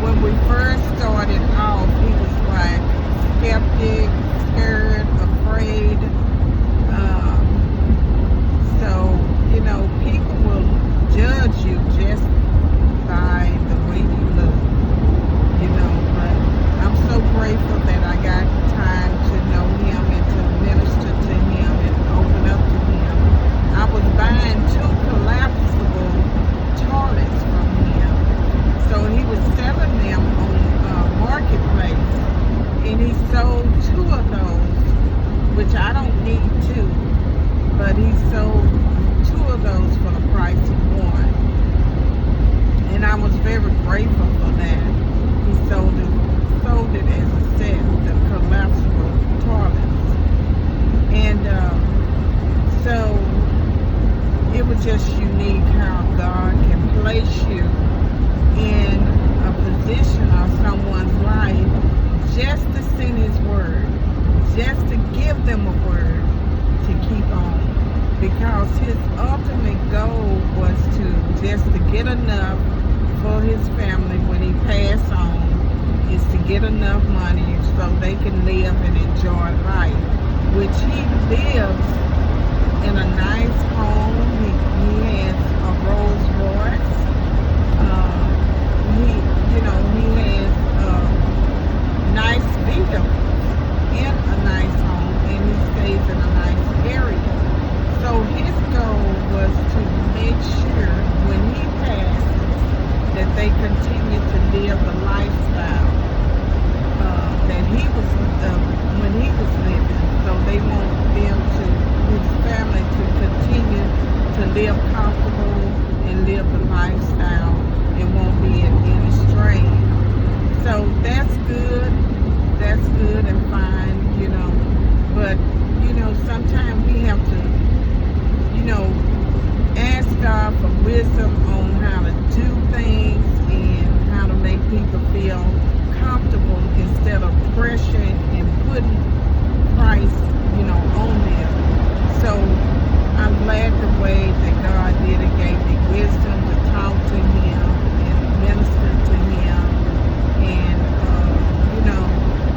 when we first started off, he was like skeptic, scared, afraid. So, people will judge you just by the way you look, but I'm so grateful that I got time to know him and to minister to him and open up to him. I was buying 2 collapsible toilets from him. So he was selling them on Marketplace. And he sold 2 of those, which I don't need 2. But he sold 2 of those for the price of 1. And I was very grateful for that. He sold it as a set, the collapsible toilets. And so it was just unique how God can place you in a position of someone's life just to send his word, just to give them a word to keep on. Because his ultimate goal was to get enough for his family when he passed on, is to get enough money so they can live and enjoy life, which he lives in a nice home. He has a Rolls Royce. He has a nice vehicle in a nice home, and he stays in a nice area. So his goal was to make sure when he passed that they continue to live the lifestyle that he was when he was living. So they want his family to continue to live comfortable and live the lifestyle. It won't be in any strain. So that's good. That's good and fine, But, sometimes we have to, ask God for wisdom on how to do things and how to make people feel comfortable instead of pressuring and putting price, on them. So I'm glad the way that God did it, gave me wisdom to talk to him and minister to him. And,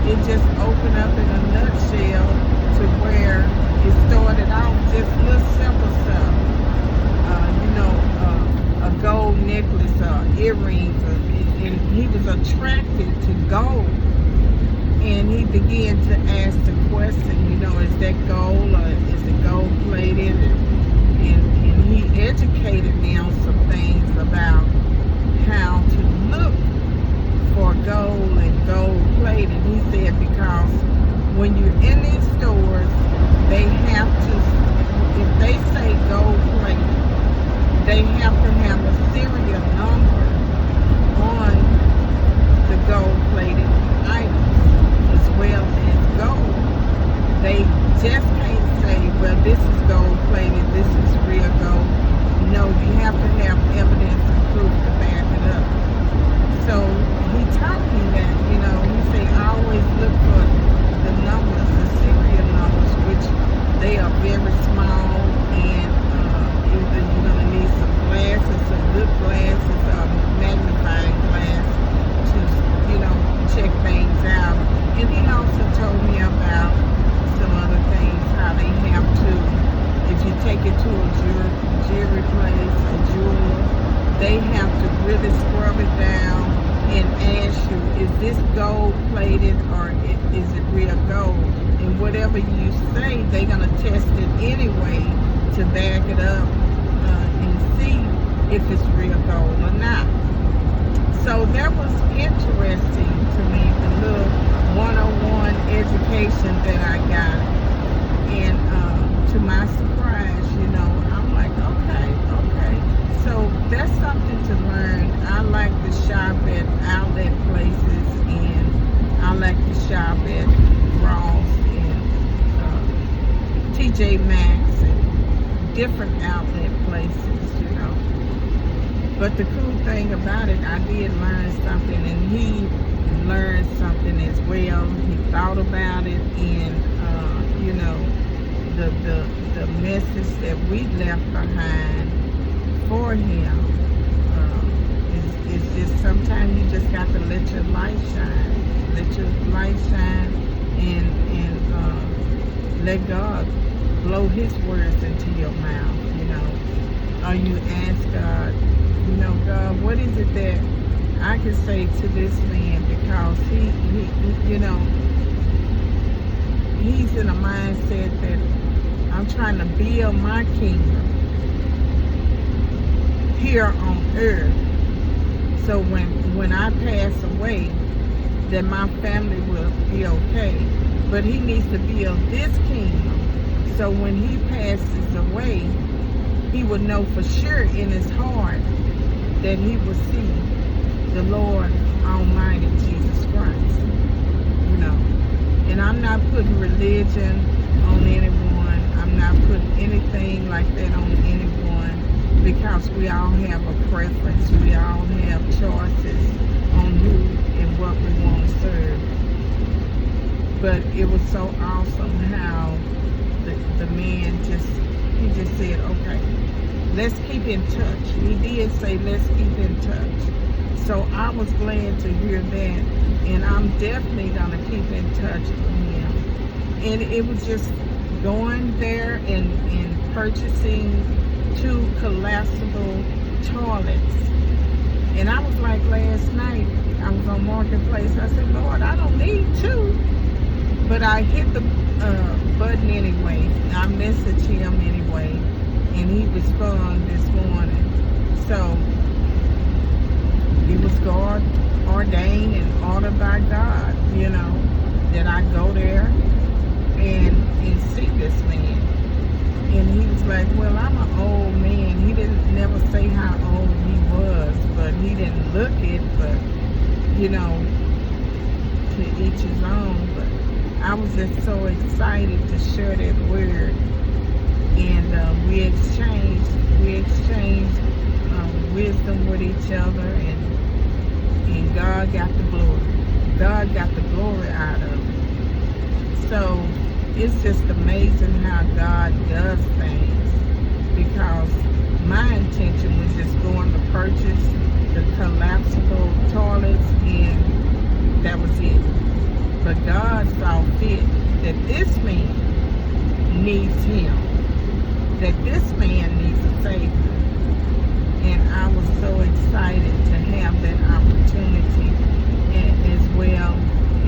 it just opened up in a nutshell to where it started out just little simple stuff. A gold necklace, earrings, and he was attracted to gold. And he began to ask the question, is that gold or is it gold plated? And he educated me on some things about how to look for gold and gold plated. He said because when you're in these stores, they have to, if they say gold plated, they have to have a serial number on the gold plated items as well as gold. They just can't say, well, this is gold plated, this is real gold. No, you have to have evidence and proof to back it up. So he taught me that, he said, I always look for the numbers, the serial numbers, which they are very small, and either you're going to need some glasses, some good glasses, magnifying glass to, check things out. And he also told me about some other things, how they have to, if you take it to a jewelry place, a jeweler, they have to really scrub it down and ask you, is this gold plated or is it real gold? And whatever you say, they're going to test it anyway to back it up and see if it's real gold or not. So that was interesting to me, the little one-on-one education that I got. And to my surprise, I'm like, okay. So that's something to learn. I like to shop at outlet places, and I like to shop at Ross and TJ Maxx and different outlet places, But the cool thing about it, I did learn something, and he learned something as well. He thought about it, and the message that we left behind for him It's just sometimes you just got to let your light shine. Let your light shine and let God blow his words into your mouth, you know. Or you ask God, you know, God, what is it that I can say to this man, because he you know, he's in a mindset that I'm trying to build my kingdom here on earth. So when I pass away, that my family will be okay. But he needs to build this kingdom. So when he passes away, he will know for sure in his heart that he will see the Lord Almighty Jesus Christ. You know. And I'm not putting religion on anyone. I'm not putting anything like that on anyone, because we all have a preference. We all have choices on who and what we want to serve. But it was so awesome how the man just said, okay, let's keep in touch. He did say, let's keep in touch. So I was glad to hear that, and I'm definitely going to keep in touch with him. And it was just going there and purchasing 2 collapsible toilets. And I was like, last night, I was on Marketplace. I said, Lord, I don't need 2. But I hit the button anyway. I messaged him anyway. And he responded this morning. So it was God ordained and ordered by God, you know, that I go there and see this man. And he was like, well, I'm an old man. He didn't never say how old he was, but he didn't look it, but, you know, to each his own. But I was just so excited to share that word. And we exchanged wisdom with each other, and God got the glory. God got the glory out of it. So it's just amazing how God does things, because my intention was just going to purchase the collapsible toilets, and that was it. But God saw fit that this man needs him, that this man needs a Savior. And I was so excited to have that opportunity, and as well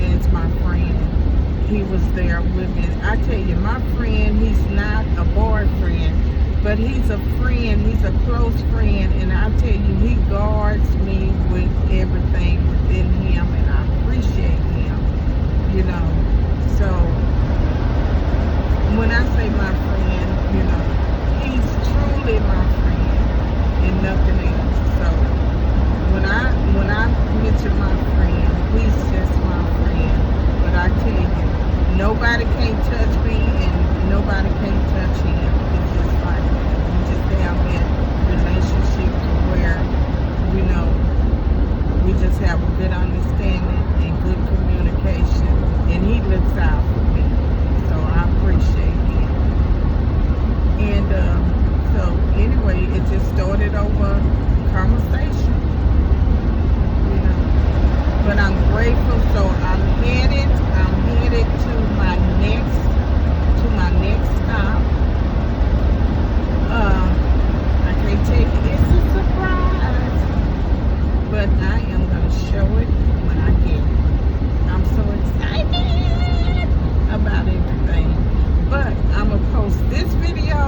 as my friend. He was there with me. I tell you, my friend, he's not a boyfriend, but he's a friend. He's a close friend, and I tell you, he guards me with everything within him, and I appreciate him, you know. So when I say my friend, you know, he's truly my friend and nothing else. So when I mention my friend, he's just my friend. But I tell you, nobody can touch me, and nobody can touch him. It's just like we just have that relationship to where, you know, we just have a good understanding and good communication, and he looks out for me. So I appreciate him. And so anyway, it just started over conversation, you know. But I'm grateful. So I'm headed to my next stop. I can't tell you it's a surprise, but I am gonna show it when I get it. I'm so excited about everything. But I'm gonna post this video,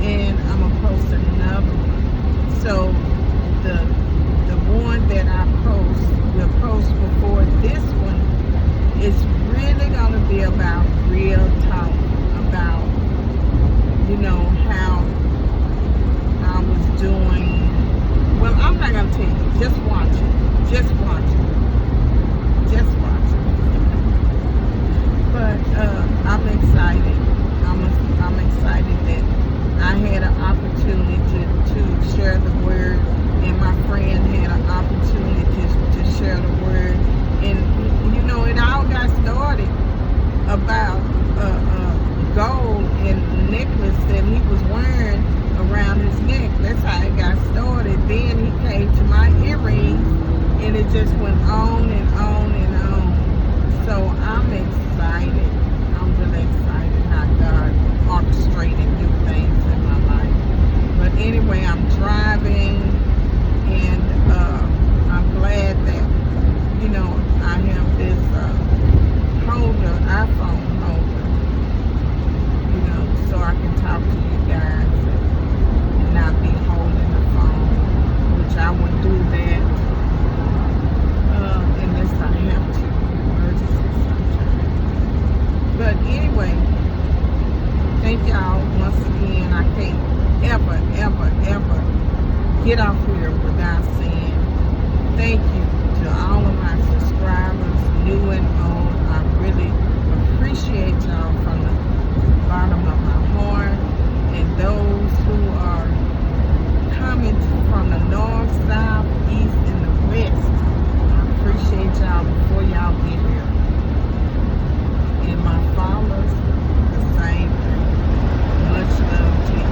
and I'm gonna post another one. So the one that I will post before this one is really gonna be about real talk, about, you know, how I was doing. Well, I'm not gonna tell you. Just watch it. Just watch it. Just watch it. But I'm excited. I'm excited that I had an opportunity to share the word, and my friend had an opportunity to share the word. And you know, it all got started about gold and necklace that he was wearing around his neck. That's how it got started. Then he okay, to my earrings, and it just went on and on and on. So I'm excited. I'm really excited how God orchestrated new things in my life. But anyway, I'm driving, and I'm glad that, you know, I have this holder, iPhone holder, you know, so I can talk to you guys and not be holding the phone, which I would do that unless I have to, emergency sometimes. But anyway, thank y'all once again. I can't ever get off here without saying thank you to all of my subscribers, new and old. I really appreciate y'all from the bottom of my heart, and those who are coming from the north, south, east, and the west. I appreciate y'all before y'all get here. And my followers, the same thing. Much love to you.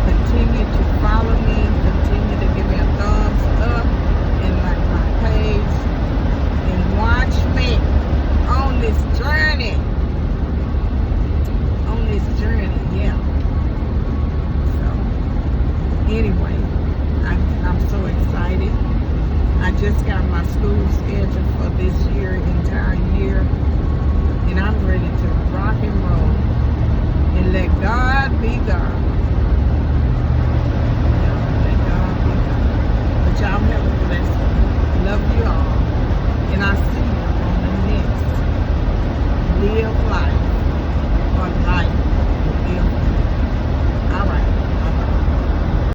Continue to follow me, continue to give me a thumbs up and like my page, and watch me on this journey. Yeah. So anyway, I'm so excited. I just got my school schedule for this year, entire year, and I'm ready to rock.